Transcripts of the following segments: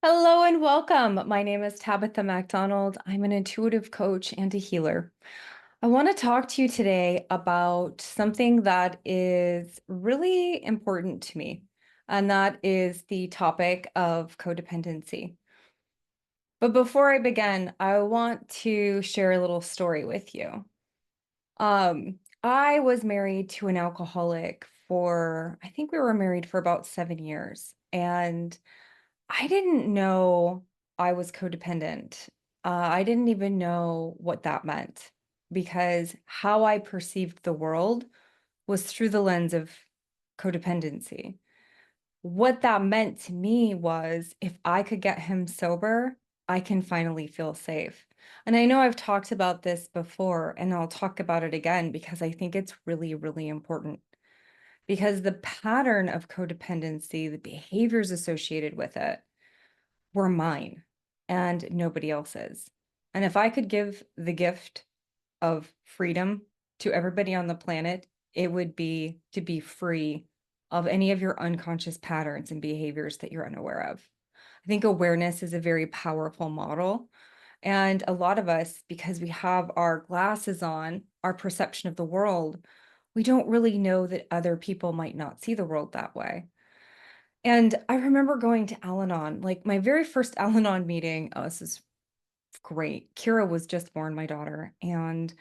Hello and welcome. My name is Tabitha MacDonald. I'm an intuitive coach and a healer. I want to talk to you today about something that is really important to me, and that is the topic of codependency. But before I begin, I want to share a little story with you. I was married to an alcoholic I think we were married for about 7 years, and I didn't know I was codependent. I didn't even know what that meant because how I perceived the world was through the lens of codependency. What that meant to me was if I could get him sober, I can finally feel safe. And I know I've talked about this before, and I'll talk about it again because I think it's really, really important. Because the pattern of codependency, the behaviors associated with it, were mine and nobody else's. And if I could give the gift of freedom to everybody on the planet, it would be to be free of any of your unconscious patterns and behaviors that you're unaware of. I think awareness is a very powerful model. And a lot of us, because we have our glasses on, our perception of the world, we don't really know that other people might not see the world that way. And I remember going to Al-Anon, like my very first Al-Anon meeting. Oh, this is great. Kira was just born, my daughter, and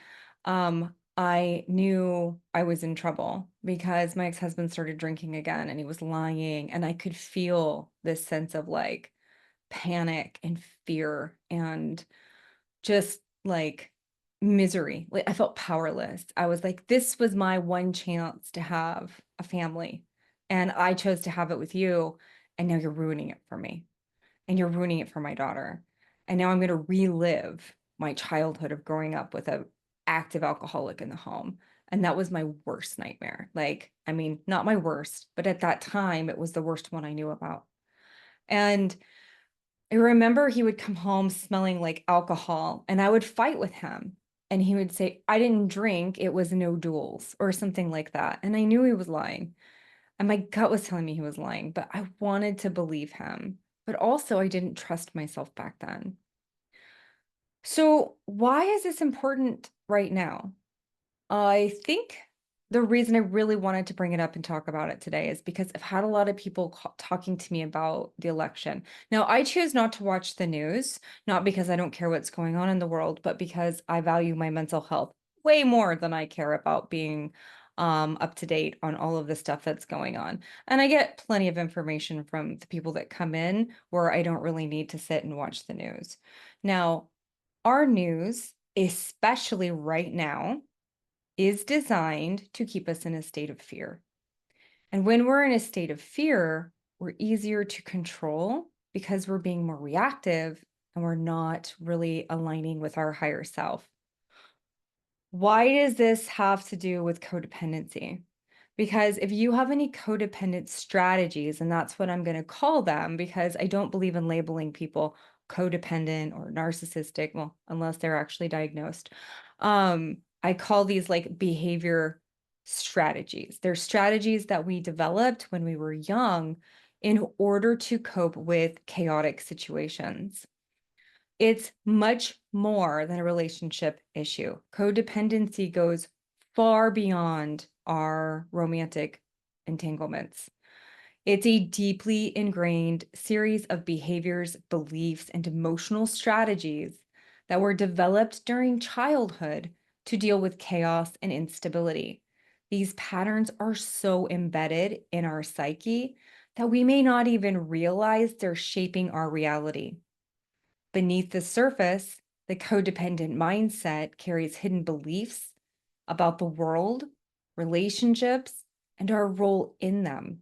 I knew I was in trouble because my ex-husband started drinking again and he was lying, and I could feel this sense of like panic and fear and just like misery. Like I felt powerless. I was like, this was my one chance to have a family, and I chose to have it with you, and now you're ruining it for me, and you're ruining it for my daughter. And now I'm going to relive my childhood of growing up with a active alcoholic in the home. And that was my worst nightmare. Like, I mean, not my worst, but at that time, it was the worst one I knew about. And I remember he would come home smelling like alcohol, and I would fight with him. And he would say, I didn't drink, it was no duels, or something like that. And I knew he was lying. And my gut was telling me he was lying, but I wanted to believe him. But also, I didn't trust myself back then. So, why is this important right now? I think the reason I really wanted to bring it up and talk about it today is because I've had a lot of people talking to me about the election. Now, I choose not to watch the news, not because I don't care what's going on in the world, but because I value my mental health way more than I care about being up to date on all of the stuff that's going on. And I get plenty of information from the people that come in where I don't really need to sit and watch the news. Now, our news, especially right now, is designed to keep us in a state of fear. And when we're in a state of fear, we're easier to control because we're being more reactive and we're not really aligning with our higher self. Why does this have to do with codependency? Because if you have any codependent strategies, and that's what I'm going to call them, because I don't believe in labeling people codependent or narcissistic, well, unless they're actually diagnosed. I call these like behavior strategies. They're strategies that we developed when we were young in order to cope with chaotic situations. It's much more than a relationship issue. Codependency goes far beyond our romantic entanglements. It's a deeply ingrained series of behaviors, beliefs, and emotional strategies that were developed during childhood to deal with chaos and instability. These patterns are so embedded in our psyche that we may not even realize they're shaping our reality. Beneath the surface, the codependent mindset carries hidden beliefs about the world, relationships, and our role in them.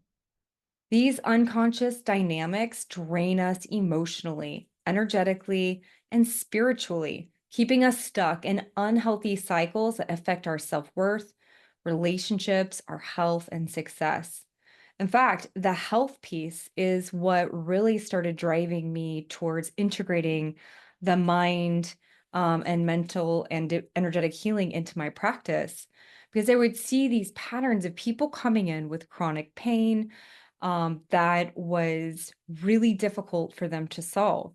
These unconscious dynamics drain us emotionally, energetically, and spiritually, keeping us stuck in unhealthy cycles that affect our self worth, relationships, our health, and success. In fact, the health piece is what really started driving me towards integrating the mind and mental and energetic healing into my practice because I would see these patterns of people coming in with chronic pain, that was really difficult for them to solve.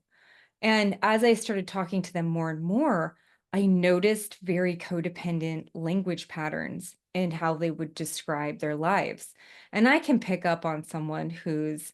And as I started talking to them more and more, I noticed very codependent language patterns and how they would describe their lives. And I can pick up on someone who's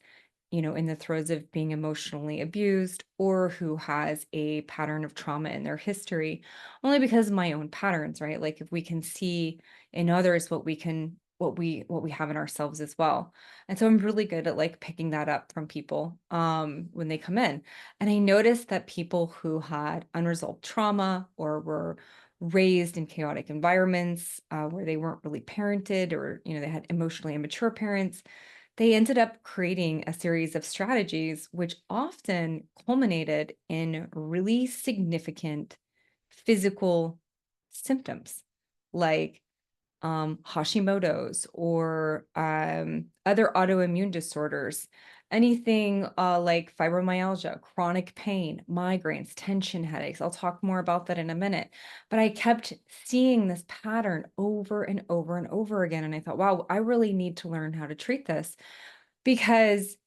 in the throes of being emotionally abused or who has a pattern of trauma in their history, only because of my own patterns, right? Like if we can see in others what we have in ourselves as well. And so I'm really good at like picking that up from people when they come in. And I noticed that people who had unresolved trauma or were raised in chaotic environments where they weren't really parented, or they had emotionally immature parents, they ended up creating a series of strategies which often culminated in really significant physical symptoms like Hashimoto's or other autoimmune disorders, anything like fibromyalgia, chronic pain, migraines, tension headaches. I'll talk more about that in a minute. But I kept seeing this pattern over and over and over again. And I thought, wow, I really need to learn how to treat this because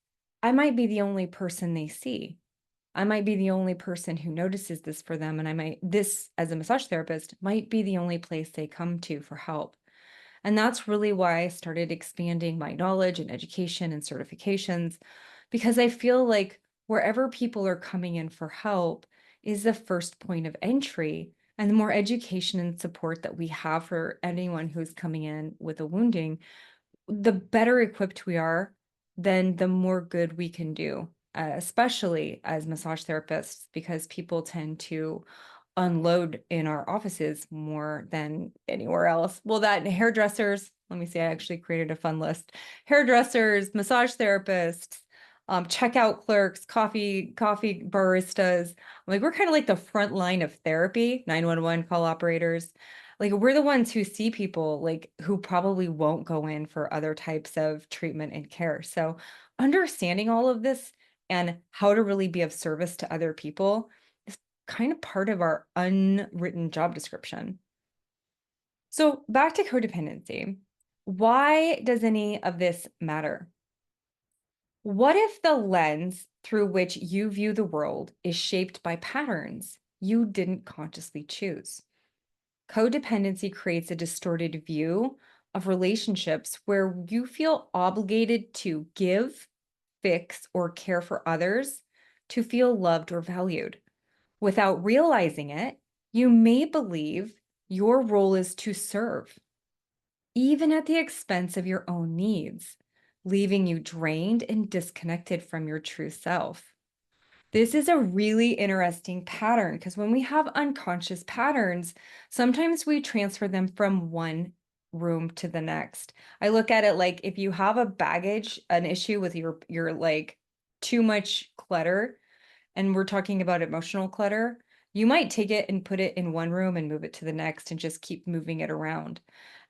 I might be the only person they see. I might be the only person who notices this for them. And this as a massage therapist might be the only place they come to for help. And that's really why I started expanding my knowledge and education and certifications, because I feel like wherever people are coming in for help is the first point of entry. And the more education and support that we have for anyone who's coming in with a wounding, the better equipped we are, then the more good we can do, especially as massage therapists, because people tend to unload in our offices more than anywhere else. Well, that hairdressers, let me see, I actually created a fun list. Hairdressers, massage therapists, checkout clerks, coffee baristas. Like we're kind of like the front line of therapy, 911 call operators. Like we're the ones who see people like who probably won't go in for other types of treatment and care. So understanding all of this and how to really be of service to other people is kind of part of our unwritten job description. So back to codependency. Why does any of this matter? What if the lens through which you view the world is shaped by patterns you didn't consciously choose? Codependency creates a distorted view of relationships where you feel obligated to give, fix, or care for others to feel loved or valued. Without realizing it, you may believe your role is to serve, even at the expense of your own needs, leaving you drained and disconnected from your true self. This is a really interesting pattern because when we have unconscious patterns, sometimes we transfer them from one room to the next. I look at it like if you have an issue with your like too much clutter, and we're talking about emotional clutter, you might take it and put it in one room and move it to the next and just keep moving it around.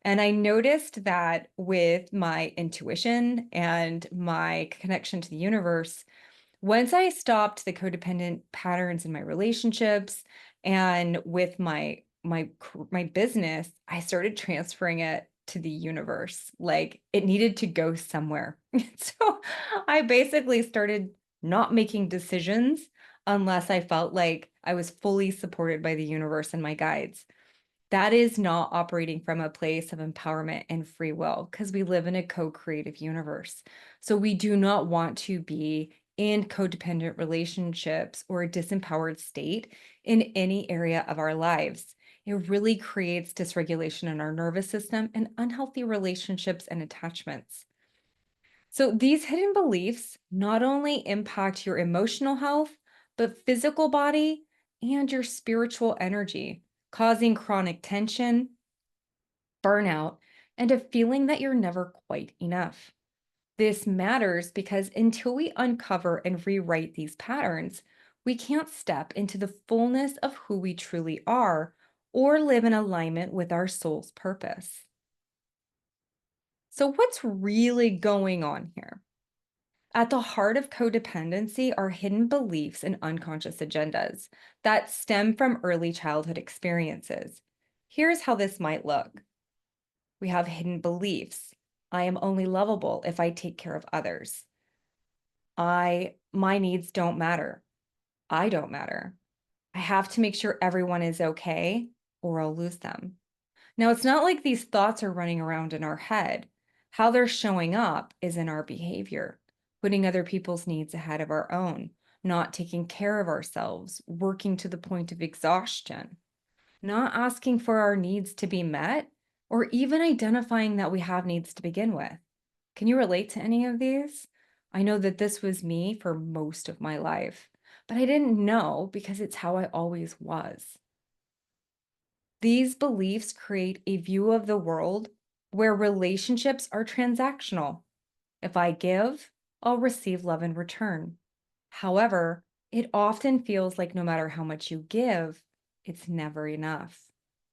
And I noticed that with my intuition and my connection to the universe, once I stopped the codependent patterns in my relationships and with my business, I started transferring it to the universe. Like it needed to go somewhere. So I basically started not making decisions unless I felt like I was fully supported by the universe and my guides. That is not operating from a place of empowerment and free will because we live in a co-creative universe. So we do not want to be in codependent relationships or a disempowered state in any area of our lives. It really creates dysregulation in our nervous system and unhealthy relationships and attachments. So these hidden beliefs not only impact your emotional health, but physical body and your spiritual energy, causing chronic tension, burnout, and a feeling that you're never quite enough. This matters because until we uncover and rewrite these patterns, we can't step into the fullness of who we truly are or live in alignment with our soul's purpose. So, what's really going on here? At the heart of codependency are hidden beliefs and unconscious agendas that stem from early childhood experiences. Here's how this might look. We have hidden beliefs. I am only lovable if I take care of others. My needs don't matter. I don't matter. I have to make sure everyone is okay or I'll lose them. Now, it's not like these thoughts are running around in our head. How they're showing up is in our behavior, putting other people's needs ahead of our own, not taking care of ourselves, working to the point of exhaustion, not asking for our needs to be met, or even identifying that we have needs to begin with. Can you relate to any of these? I know that this was me for most of my life, but I didn't know because it's how I always was. These beliefs create a view of the world where relationships are transactional. If I give, I'll receive love in return. However, it often feels like no matter how much you give, it's never enough.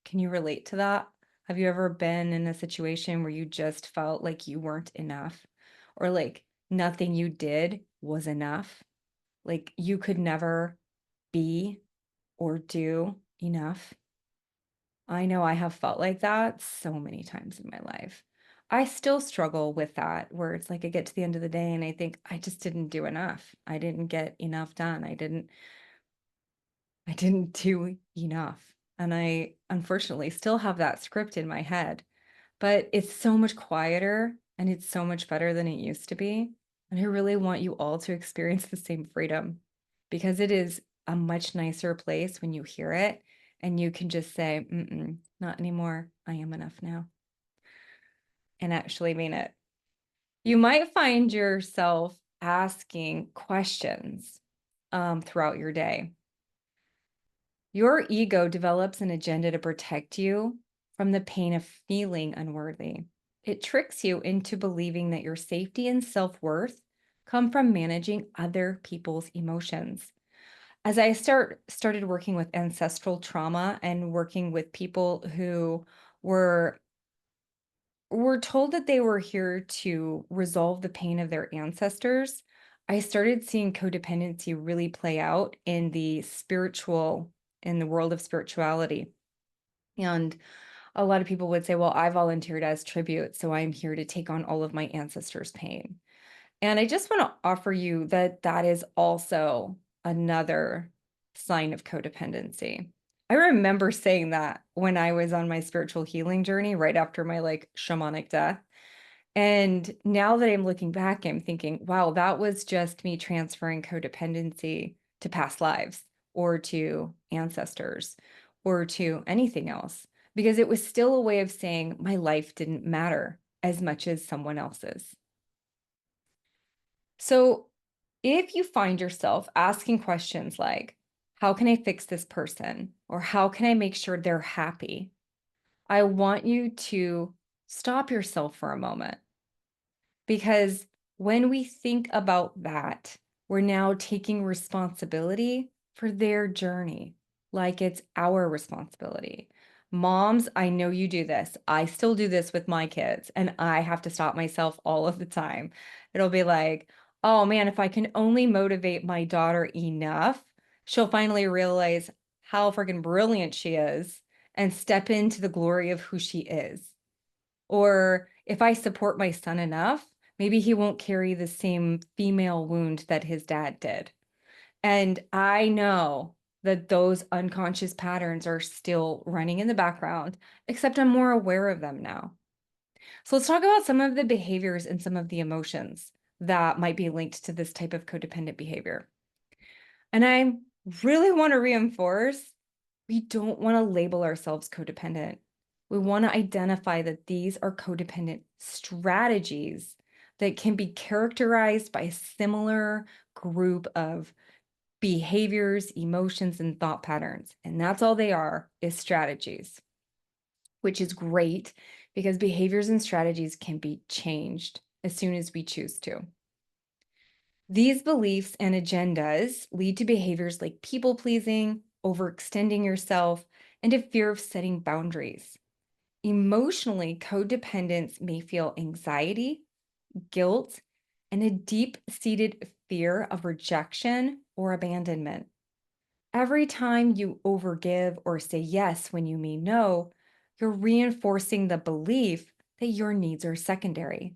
Can you relate to that? Have you ever been in a situation where you just felt like you weren't enough or like nothing you did was enough? Like you could never be or do enough? I know I have felt like that so many times in my life. I still struggle with that, where it's like I get to the end of the day and I think I just didn't do enough. I didn't get enough done. I didn't do enough. And I unfortunately still have that script in my head, but it's so much quieter and it's so much better than it used to be. And I really want you all to experience the same freedom because it is a much nicer place when you hear it and you can just say, mm-mm, not anymore. I am enough now, and actually mean it. You might find yourself asking questions throughout your day. Your ego develops an agenda to protect you from the pain of feeling unworthy. It tricks you into believing that your safety and self-worth come from managing other people's emotions. As I started working with ancestral trauma and working with people who were were told that they were here to resolve the pain of their ancestors, I started seeing codependency really play out in the world of spirituality. And a lot of people would say, well, I volunteered as tribute, so I'm here to take on all of my ancestors' pain. And I just want to offer you that that is also another sign of codependency. I remember saying that when I was on my spiritual healing journey right after my like shamanic death. And now that I'm looking back, I'm thinking, wow, that was just me transferring codependency to past lives or to ancestors or to anything else, because it was still a way of saying my life didn't matter as much as someone else's. So if you find yourself asking questions like, how can I fix this person? Or how can I make sure they're happy? I want you to stop yourself for a moment. Because when we think about that, we're now taking responsibility for their journey, like it's our responsibility. Moms, I know you do this. I still do this with my kids, and I have to stop myself all of the time. It'll be like, oh man, if I can only motivate my daughter enough, she'll finally realize how freaking brilliant she is and step into the glory of who she is. Or if I support my son enough, maybe he won't carry the same female wound that his dad did. And I know that those unconscious patterns are still running in the background, except I'm more aware of them now. So let's talk about some of the behaviors and some of the emotions that might be linked to this type of codependent behavior. And I really want to reinforce we don't want to label ourselves codependent. We want to identify that these are codependent strategies that can be characterized by a similar group of behaviors, emotions, and thought patterns. And that's all they are, is strategies, which is great because behaviors and strategies can be changed as soon as we choose to. These beliefs and agendas lead to behaviors like people pleasing, overextending yourself, and a fear of setting boundaries. Emotionally, codependence may feel anxiety, guilt, and a deep seated fear of rejection or abandonment. Every time you overgive or say yes when you mean no, you're reinforcing the belief that your needs are secondary.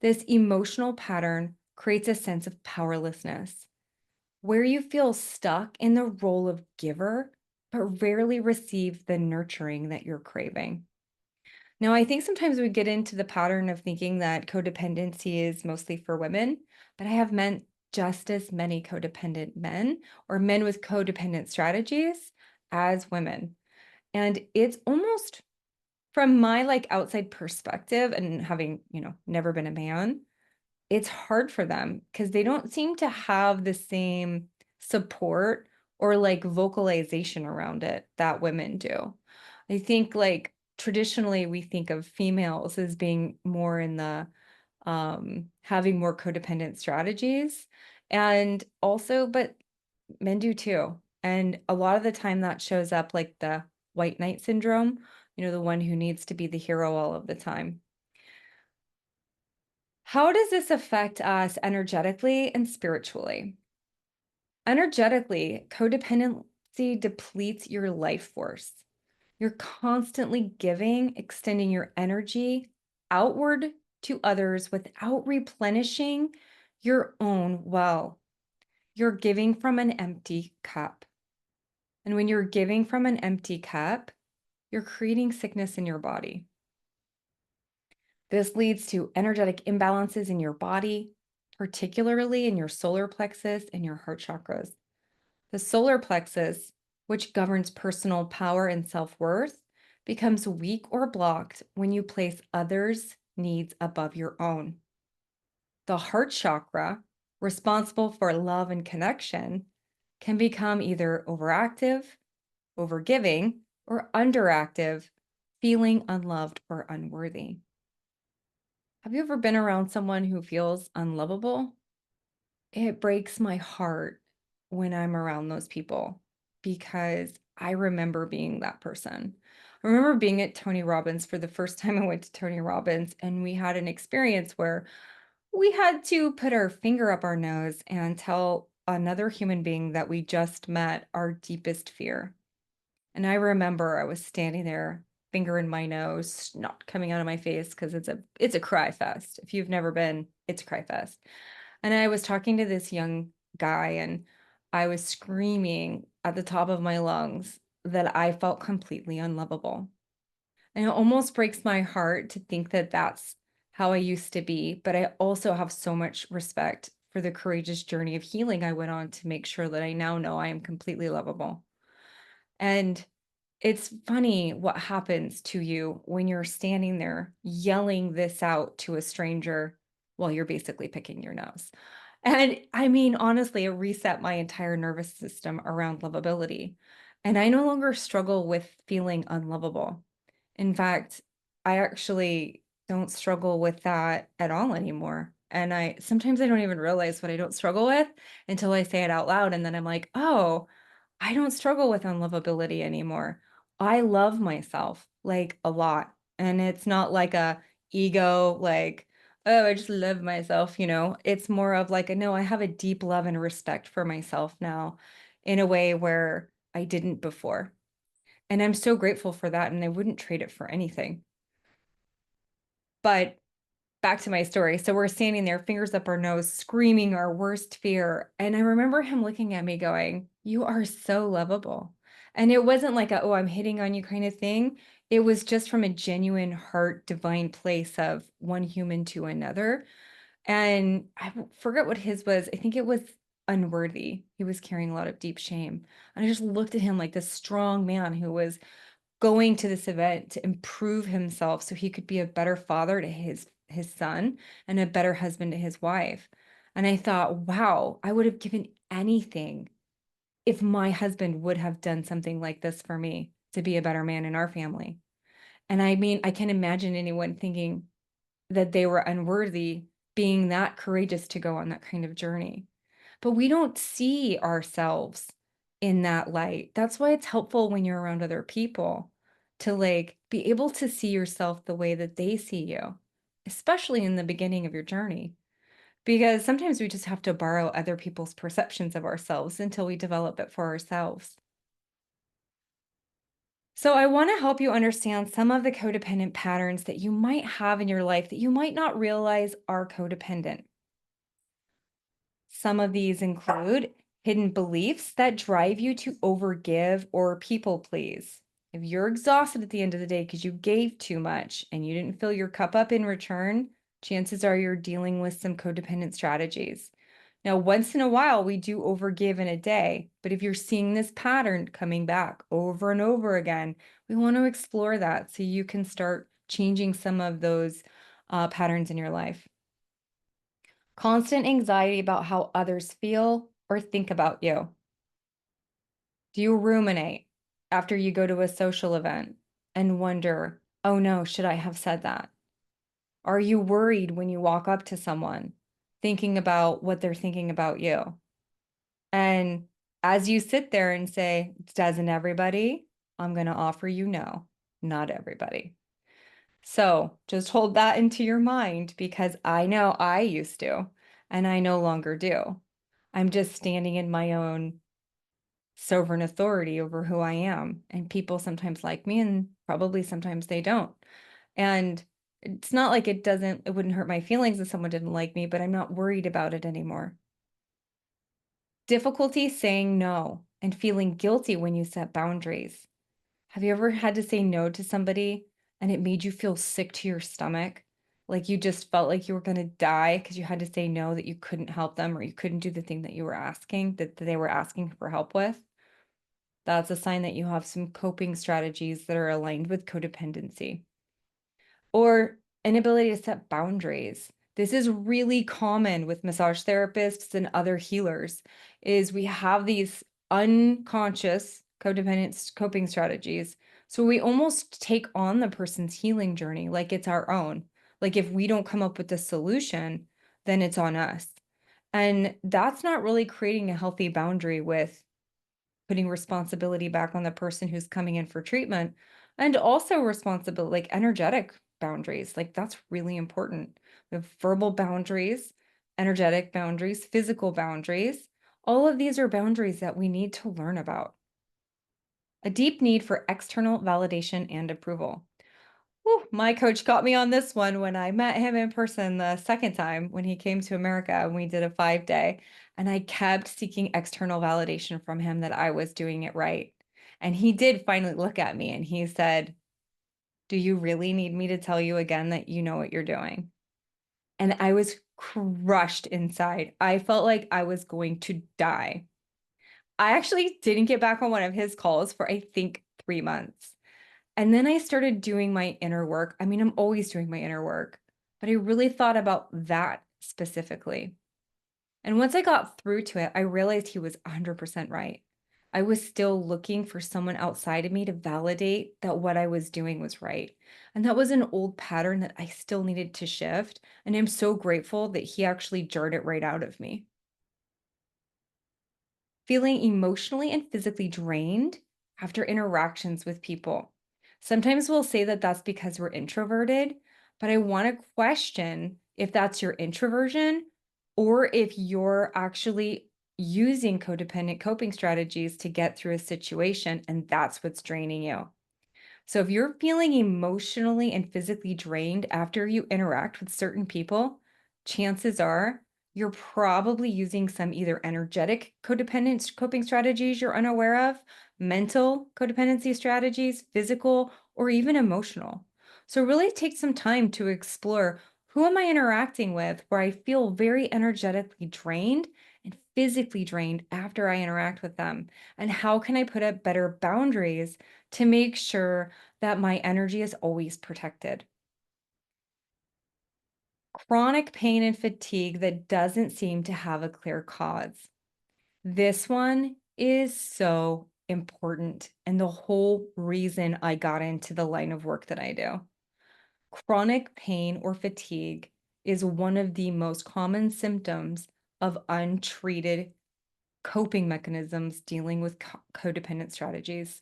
This emotional pattern creates a sense of powerlessness, where you feel stuck in the role of giver, but rarely receive the nurturing that you're craving. Now, I think sometimes we get into the pattern of thinking that codependency is mostly for women, but I have met just as many codependent men or men with codependent strategies as women. And it's almost from my like outside perspective and having, never been a man, it's hard for them because they don't seem to have the same support or like vocalization around it that women do. I think like traditionally we think of females as being more in the having more codependent strategies and also but men do too. And a lot of the time that shows up like the white knight syndrome, the one who needs to be the hero all of the time. How does this affect us energetically and spiritually? Energetically, codependency depletes your life force. You're constantly giving, extending your energy outward to others without replenishing your own well. You're giving from an empty cup. And when you're giving from an empty cup, you're creating sickness in your body. This leads to energetic imbalances in your body, particularly in your solar plexus and your heart chakras. The solar plexus, which governs personal power and self-worth, becomes weak or blocked when you place others' needs above your own. The heart chakra, responsible for love and connection, can become either overactive, overgiving, or underactive, feeling unloved or unworthy. Have you ever been around someone who feels unlovable? It breaks my heart when I'm around those people because I remember being that person. I remember being at Tony Robbins for the first time I went to Tony Robbins, and we had an experience where we had to put our finger up our nose and tell another human being that we just met our deepest fear. And I remember I was standing there, finger in my nose, snot coming out of my face because it's a cry fest. If you've never been, it's a cry fest. And I was talking to this young guy and I was screaming at the top of my lungs that I felt completely unlovable. And it almost breaks my heart to think that that's how I used to be, but I also have so much respect for the courageous journey of healing I went on to make sure that I now know I am completely lovable. And it's funny what happens to you when you're standing there yelling this out to a stranger while you're basically picking your nose. And I mean, honestly, it reset my entire nervous system around lovability. And I no longer struggle with feeling unlovable. In fact, I actually don't struggle with that at all anymore. And I sometimes I don't even realize what I don't struggle with until I say it out loud. And then I'm like, oh, I don't struggle with unlovability anymore. I love myself like a lot. And it's not like a ego, like, oh, I just love myself. It's more of like, no, I have a deep love and respect for myself now in a way where I didn't before. And I'm so grateful for that. And I wouldn't trade it for anything. But back to my story. So we're standing there, fingers up our nose, screaming our worst fear. And I remember him looking at me going, "You are so lovable." And it wasn't like a, oh, I'm hitting on you kind of thing. It was just from a genuine heart, divine place of one human to another. And I forget what his was. I think it was unworthy. He was carrying a lot of deep shame. And I just looked at him like this strong man who was going to this event to improve himself so he could be a better father to his son and a better husband to his wife. And I thought, wow, I would have given anything if my husband would have done something like this for me to be a better man in our family. And I mean, I can't imagine anyone thinking that they were unworthy being that courageous to go on that kind of journey. But we don't see ourselves in that light. That's why it's helpful when you're around other people to like be able to see yourself the way that they see you, especially in the beginning of your journey. Because sometimes we just have to borrow other people's perceptions of ourselves until we develop it for ourselves. So, I want to help you understand some of the codependent patterns that you might have in your life that you might not realize are codependent. Some of these include hidden beliefs that drive you to overgive or people please. If you're exhausted at the end of the day because you gave too much and you didn't fill your cup up in return, chances are you're dealing with some codependent strategies. Now, once in a while, we do overgive in a day, but if you're seeing this pattern coming back over and over again, we want to explore that so you can start changing some of those patterns in your life. Constant anxiety about how others feel or think about you. Do you ruminate after you go to a social event and wonder, oh no, should I have said that? Are you worried when you walk up to someone thinking about what they're thinking about you? And as you sit there and say, doesn't everybody? I'm going to offer you no, not everybody. So just hold that into your mind because I know I used to, and I no longer do. I'm just standing in my own sovereign authority over who I am. And people sometimes like me, and probably sometimes they don't. And it's not like it wouldn't hurt my feelings if someone didn't like me, but I'm not worried about it anymore. Difficulty saying no and feeling guilty when you set boundaries. Have you ever had to say no to somebody and it made you feel sick to your stomach? Like you just felt like you were going to die because you had to say no, that you couldn't help them or you couldn't do the thing that you were asking, that they were asking for help with? That's a sign that you have some coping strategies that are aligned with codependency. Or inability to set boundaries. This is really common with massage therapists and other healers, is we have these unconscious codependent coping strategies. So we almost take on the person's healing journey like it's our own. Like if we don't come up with the solution, then it's on us. And that's not really creating a healthy boundary with putting responsibility back on the person who's coming in for treatment, and also responsibility, like energetic boundaries. Like that's really important. We have verbal boundaries, energetic boundaries, physical boundaries. All of these are boundaries that we need to learn about. A deep need for external validation and approval. Whew, my coach got me on this one when I met him in person the second time when he came to America and we did a 5 day. And I kept seeking external validation from him that I was doing it right. And he did finally look at me and he said, do you really need me to tell you again that you know what you're doing? And I was crushed inside. I felt like I was going to die. I actually didn't get back on one of his calls for, I think, 3 months. And then I started doing my inner work. I mean, I'm always doing my inner work, but I really thought about that specifically. And once I got through to it, I realized he was 100% right. I was still looking for someone outside of me to validate that what I was doing was right. And that was an old pattern that I still needed to shift. And I'm so grateful that he actually jarred it right out of me. Feeling emotionally and physically drained after interactions with people. Sometimes we'll say that that's because we're introverted, but I want to question if that's your introversion or if you're actually using codependent coping strategies to get through a situation and that's what's draining you. So if you're feeling emotionally and physically drained after you interact with certain people, chances are you're probably using some either energetic codependent coping strategies you're unaware of, mental codependency strategies, physical, or even emotional. So really take some time to explore, who am I interacting with where I feel very energetically drained and physically drained after I interact with them? And how can I put up better boundaries to make sure that my energy is always protected? Chronic pain and fatigue that doesn't seem to have a clear cause. This one is so important and the whole reason I got into the line of work that I do. Chronic pain or fatigue is one of the most common symptoms of untreated coping mechanisms dealing with codependent strategies.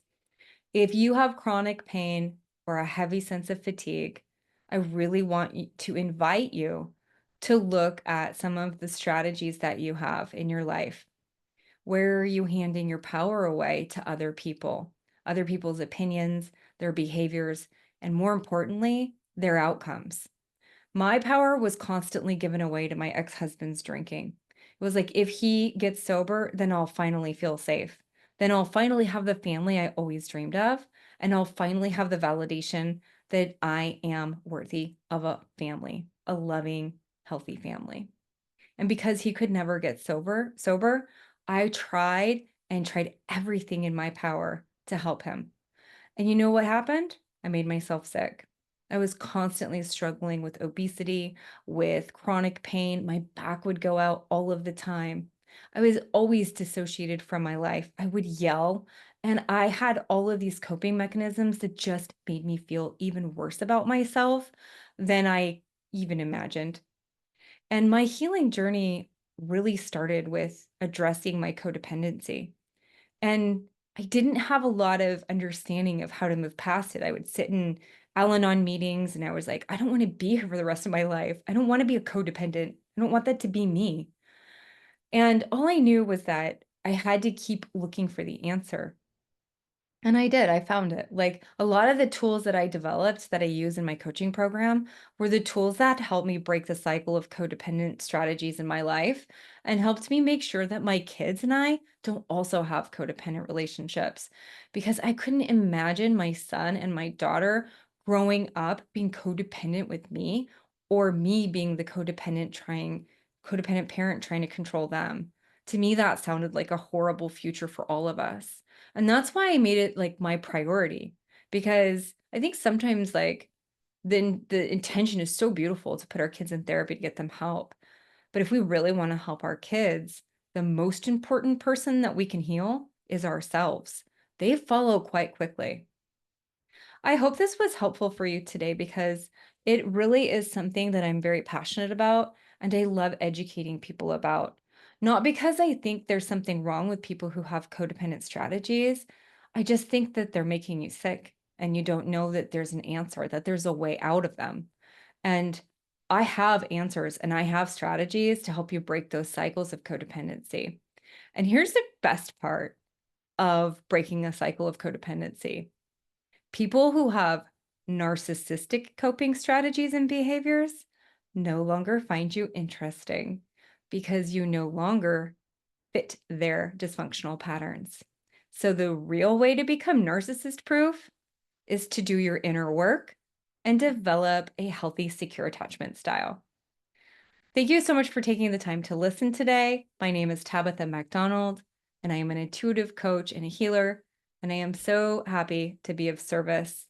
If you have chronic pain or a heavy sense of fatigue, I really want to invite you to look at some of the strategies that you have in your life. Where are you handing your power away to other people? other people's opinions, their behaviors, and more importantly, their outcomes. My power was constantly given away to my ex-husband's drinking. It was like, if he gets sober, then I'll finally feel safe. Then I'll finally have the family I always dreamed of, and I'll finally have the validation that I am worthy of a family, a loving, healthy family. And because he could never get sober, I tried everything in my power to help him. And you know what happened? I made myself sick. I was constantly struggling with obesity, with chronic pain. My back would go out all of the time. I was always dissociated from my life. I would yell, and I had all of these coping mechanisms that just made me feel even worse about myself than I even imagined. And my healing journey really started with addressing my codependency. And I didn't have a lot of understanding of how to move past it. I would sit in Al-Anon meetings and I was like, I don't want to be here for the rest of my life. I don't want to be a codependent. I don't want that to be me. And all I knew was that I had to keep looking for the answer. And I did, I found it. Like, a lot of the tools that I developed that I use in my coaching program were the tools that helped me break the cycle of codependent strategies in my life and helped me make sure that my kids and I don't also have codependent relationships. Because I couldn't imagine my son and my daughter growing up being codependent with me, or me being the codependent parent trying to control them. To me, that sounded like a horrible future for all of us. And that's why I made it like my priority, because I think sometimes like the intention is so beautiful to put our kids in therapy to get them help. But if we really want to help our kids, the most important person that we can heal is ourselves. They follow quite quickly. I hope this was helpful for you today, because it really is something that I'm very passionate about and I love educating people about. Not because I think there's something wrong with people who have codependent strategies. I just think that they're making you sick and you don't know that there's an answer, that there's a way out of them. And I have answers and I have strategies to help you break those cycles of codependency. And here's the best part of breaking a cycle of codependency. People who have narcissistic coping strategies and behaviors no longer find you interesting because you no longer fit their dysfunctional patterns. So the real way to become narcissist proof is to do your inner work and develop a healthy, secure attachment style. Thank you so much for taking the time to listen today. My name is Tabitha MacDonald, and I am an intuitive coach and a healer, and I am so happy to be of service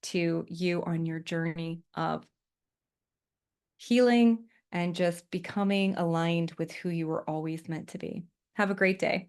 to you on your journey of healing and just becoming aligned with who you were always meant to be. Have a great day.